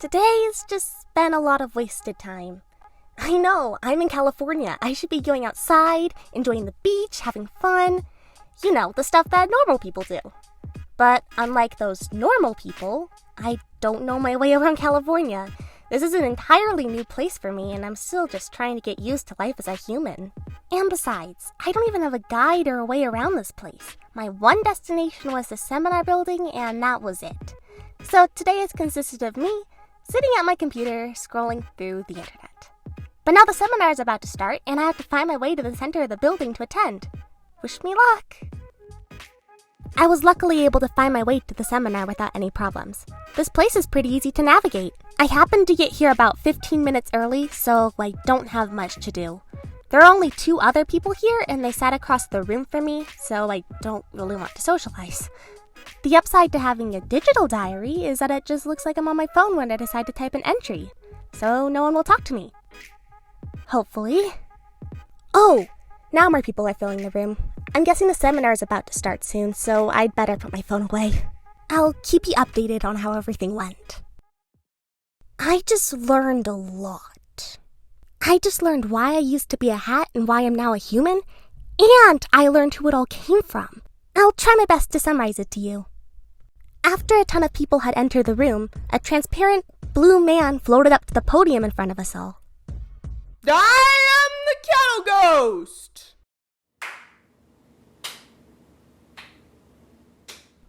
Today's just been a lot of wasted time. I know, I'm in California. I should be going outside, enjoying the beach, having fun. You know, the stuff that normal people do. But unlike those normal people, I don't know my way around California. This is an entirely new place for me, and I'm still just trying to get used to life as a human. And besides, I don't even have a guide or a way around this place. My one destination was the seminar building, and that was it. So today has consisted of me sitting at my computer, scrolling through the internet. But now the seminar is about to start, and I have to find my way to the center of the building to attend. Wish me luck! I was luckily able to find my way to the seminar without any problems. This place is pretty easy to navigate. I happened to get here about 15 minutes early, so I don't have much to do. There are only 2 other people here, and they sat across the room from me, so I don't really want to socialize. The upside to having a digital diary is that it just looks like I'm on my phone when I decide to type an entry, so no one will talk to me. Hopefully. Oh, now more people are filling the room. I'm guessing the seminar is about to start soon, so I'd better put my phone away. I'll keep you updated on how everything went. I just learned a lot. I just learned why I used to be a hat and why I'm now a human, and I learned who it all came from. I'll try my best to summarize it to you. After a ton of people had entered the room, a transparent blue man floated up to the podium in front of us all. I am the Kettle Ghost!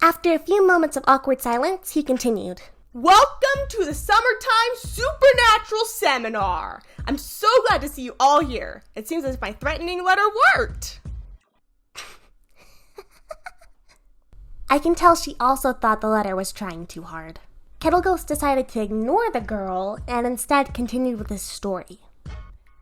After a few moments of awkward silence, he continued. Welcome to the Summertime Supernatural Seminar! I'm so glad to see you all here. It seems as if my threatening letter worked. I can tell she also thought the letter was trying too hard. Kettle Ghost decided to ignore the girl and instead continued with his story.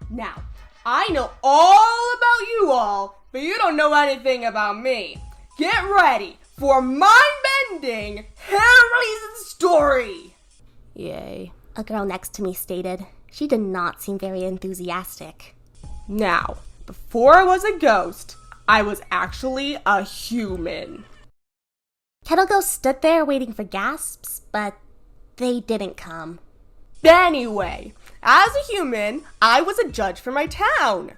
Now, I know all about you all, but you don't know anything about me. Get ready for mind-bending, hair-raising story! Yay. A girl next to me stated. She did not seem very enthusiastic. Now, before I was a ghost, I was actually a human. Kettle Ghost stood there waiting for gasps, but they didn't come. Anyway, as a human, I was a judge for my town.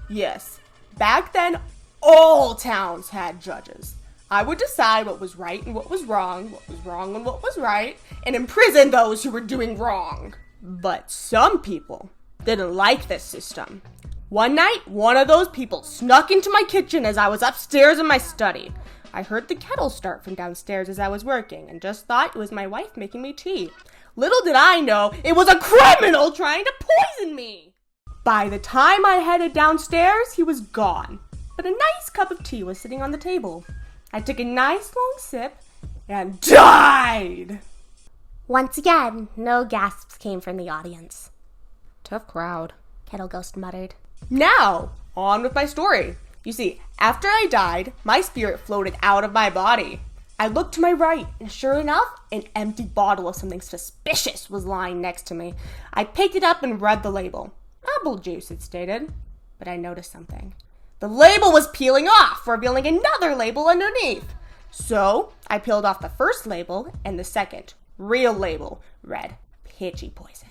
Yes, back then, all towns had judges. I would decide what was right and what was wrong and what was right, and imprison those who were doing wrong. But some people didn't like this system. One night, one of those people snuck into my kitchen as I was upstairs in my study. I heard the kettle start from downstairs as I was working and just thought it was my wife making me tea. Little did I know, it was a criminal trying to poison me! By the time I headed downstairs, he was gone, but a nice cup of tea was sitting on the table. I took a nice long sip and died! Once again, no gasps came from the audience. Tough crowd, Kettle Ghost muttered. Now, on with my story. You see, after I died, my spirit floated out of my body. I looked to my right, and sure enough, an empty bottle of something suspicious was lying next to me. I picked it up and read the label. Apple juice, it stated. But I noticed something. The label was peeling off, revealing another label underneath. So, I peeled off the first label, and the second, real label, read pitchy poison.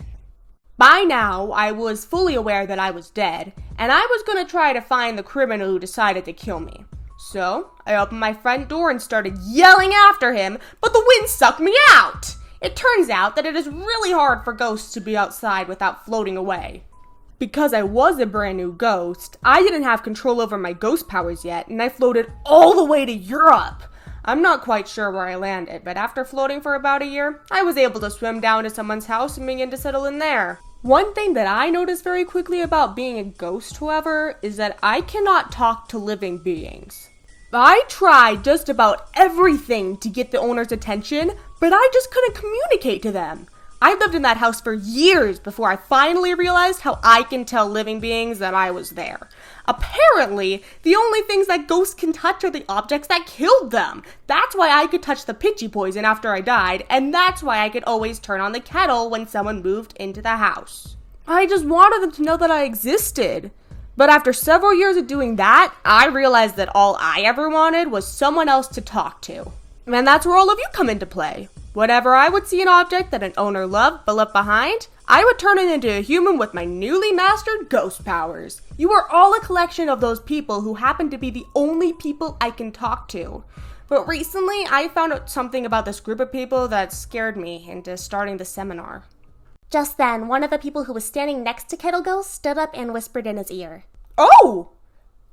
By now, I was fully aware that I was dead, and I was going to try to find the criminal who decided to kill me. So, I opened my front door and started yelling after him, but the wind sucked me out! It turns out that it is really hard for ghosts to be outside without floating away. Because I was a brand new ghost, I didn't have control over my ghost powers yet, and I floated all the way to Europe. I'm not quite sure where I landed, but after floating for about a year, I was able to swim down to someone's house and begin to settle in there. One thing that I noticed very quickly about being a ghost, however, is that I cannot talk to living beings. I tried just about everything to get the owner's attention, but I just couldn't communicate to them. I lived in that house for years before I finally realized how I can tell living beings that I was there. Apparently, the only things that ghosts can touch are the objects that killed them. That's why I could touch the pitchy poison after I died, and that's why I could always turn on the kettle when someone moved into the house. I just wanted them to know that I existed. But after several years of doing that, I realized that all I ever wanted was someone else to talk to. And that's where all of you come into play. Whenever I would see an object that an owner loved but left behind, I would turn it into a human with my newly mastered ghost powers. You are all a collection of those people who happen to be the only people I can talk to. But recently, I found out something about this group of people that scared me into starting the seminar. Just then, one of the people who was standing next to Kettle Ghost stood up and whispered in his ear. Oh!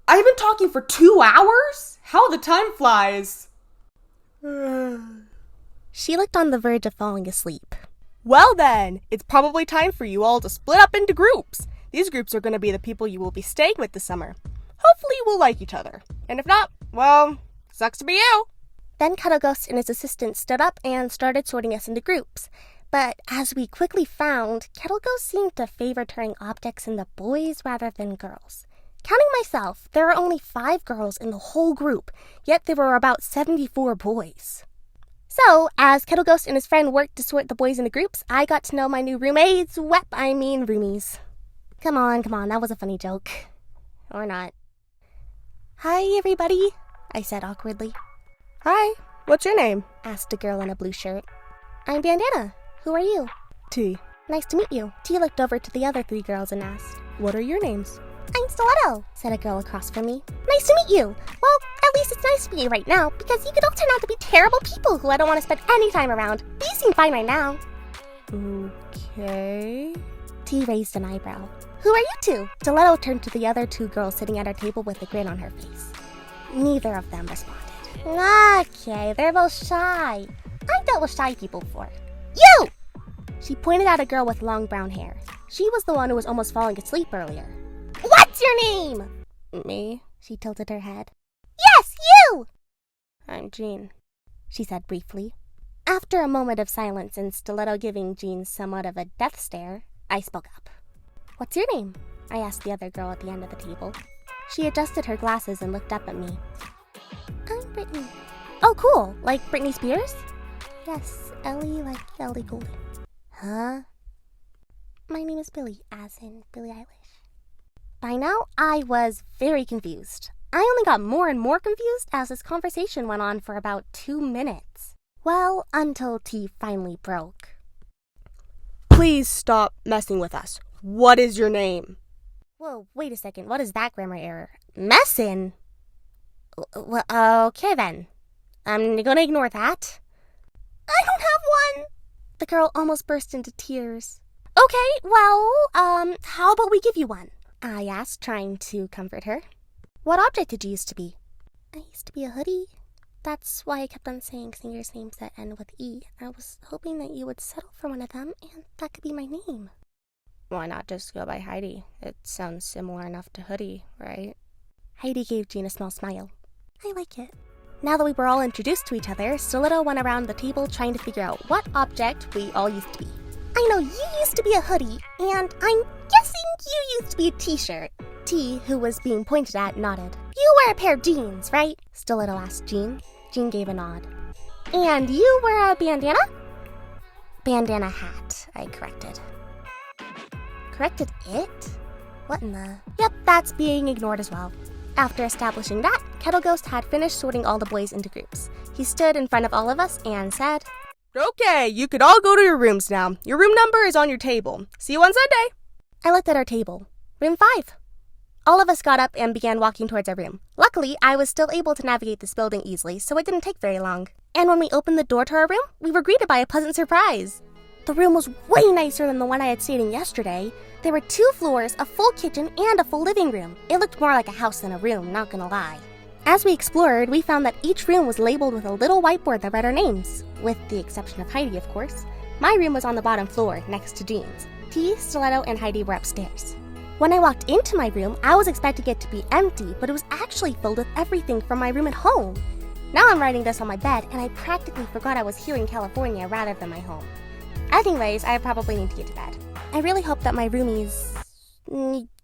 I've been talking for 2 hours? How the time flies. She looked on the verge of falling asleep. Well then, it's probably time for you all to split up into groups. These groups are going to be the people you will be staying with this summer. Hopefully you will like each other. And if not, well, sucks to be you. Then Kettle Ghost and his assistant stood up and started sorting us into groups. But as we quickly found, Kettle Ghost seemed to favor turning objects into boys rather than girls. Counting myself, there are only 5 girls in the whole group, yet there were about 74 boys. So, as Kettle Ghost and his friend worked to sort the boys into groups, I got to know my new roommates, roomies. Come on, that was a funny joke. Or not. Hi, everybody, I said awkwardly. Hi, what's your name? Asked a girl in a blue shirt. I'm Bandana. Who are you? T. Nice to meet you. T looked over to the other 3 girls and asked, What are your names? I'm Stiletto, said a girl across from me. Nice to meet you. Well, at least it's nice to meet you right now, because you could all turn out to be terrible people who I don't want to spend any time around. But you seem fine right now. Okay. T raised an eyebrow. Who are you 2? Stiletto turned to the other 2 girls sitting at our table with a grin on her face. Neither of them responded. Okay, they're both shy. I've dealt with shy people before. You! She pointed at a girl with long brown hair. She was the one who was almost falling asleep earlier. What's your name? Me? She tilted her head. Yes, you! I'm Jean, she said briefly. After a moment of silence and Stiletto giving Jean somewhat of a death stare, I spoke up. What's your name? I asked the other girl at the end of the table. She adjusted her glasses and looked up at me. I'm Brittany. Oh, cool. Like Britney Spears? Yes, Ellie like Ellie Goulding. Huh? My name is Billie, as in Billie Eilish. By now, I was very confused. I only got more and more confused as this conversation went on for about 2 minutes. Well, until T finally broke. Please stop messing with us. What is your name? Whoa, wait a second. What is that grammar error? Messin? Well, okay then. I'm gonna ignore that. I don't have one! The girl almost burst into tears. Okay, well, how about we give you one? I asked, trying to comfort her. What object did you used to be? I used to be a hoodie. That's why I kept on saying singers' names that end with E. I was hoping that you would settle for one of them, and that could be my name. Why not just go by Heidi? It sounds similar enough to hoodie, right? Heidi gave Jean a small smile. I like it. Now that we were all introduced to each other, Stiletto went around the table trying to figure out what object we all used to be. I know you used to be a hoodie, and I'm guessing you used to be a t-shirt. T, who was being pointed at, nodded. You wear a pair of jeans, right? Stiletto asked Jean. Jean gave a nod. And you wear a bandana? Bandana hat, I corrected. Corrected it? What in the... Yep, that's being ignored as well. After establishing that, Kettle Ghost had finished sorting all the boys into groups. He stood in front of all of us and said, Okay, you could all go to your rooms now. Your room number is on your table. See you on Sunday. I looked at our table. Room 5. All of us got up and began walking towards our room. Luckily, I was still able to navigate this building easily, so it didn't take very long. And when we opened the door to our room, we were greeted by a pleasant surprise. The room was way nicer than the one I had stayed in yesterday. There were 2 floors, a full kitchen, and a full living room. It looked more like a house than a room, not gonna lie. As we explored, we found that each room was labeled with a little whiteboard that read our names, with the exception of Heidi, of course. My room was on the bottom floor, next to Jean's. T, Stiletto, and Heidi were upstairs. When I walked into my room, I was expecting it to be empty, but it was actually filled with everything from my room at home. Now I'm writing this on my bed, and I practically forgot I was here in California rather than my home. Anyways, I probably need to get to bed. I really hope that my roomies...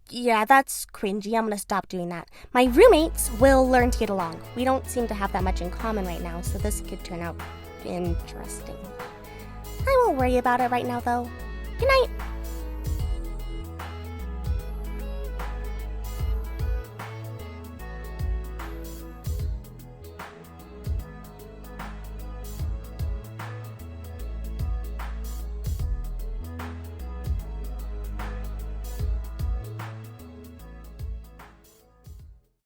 Yeah, that's cringy. I'm gonna stop doing that. My roommates will learn to get along. We don't seem to have that much in common right now, so this could turn out interesting. I won't worry about it right now, though. Good night.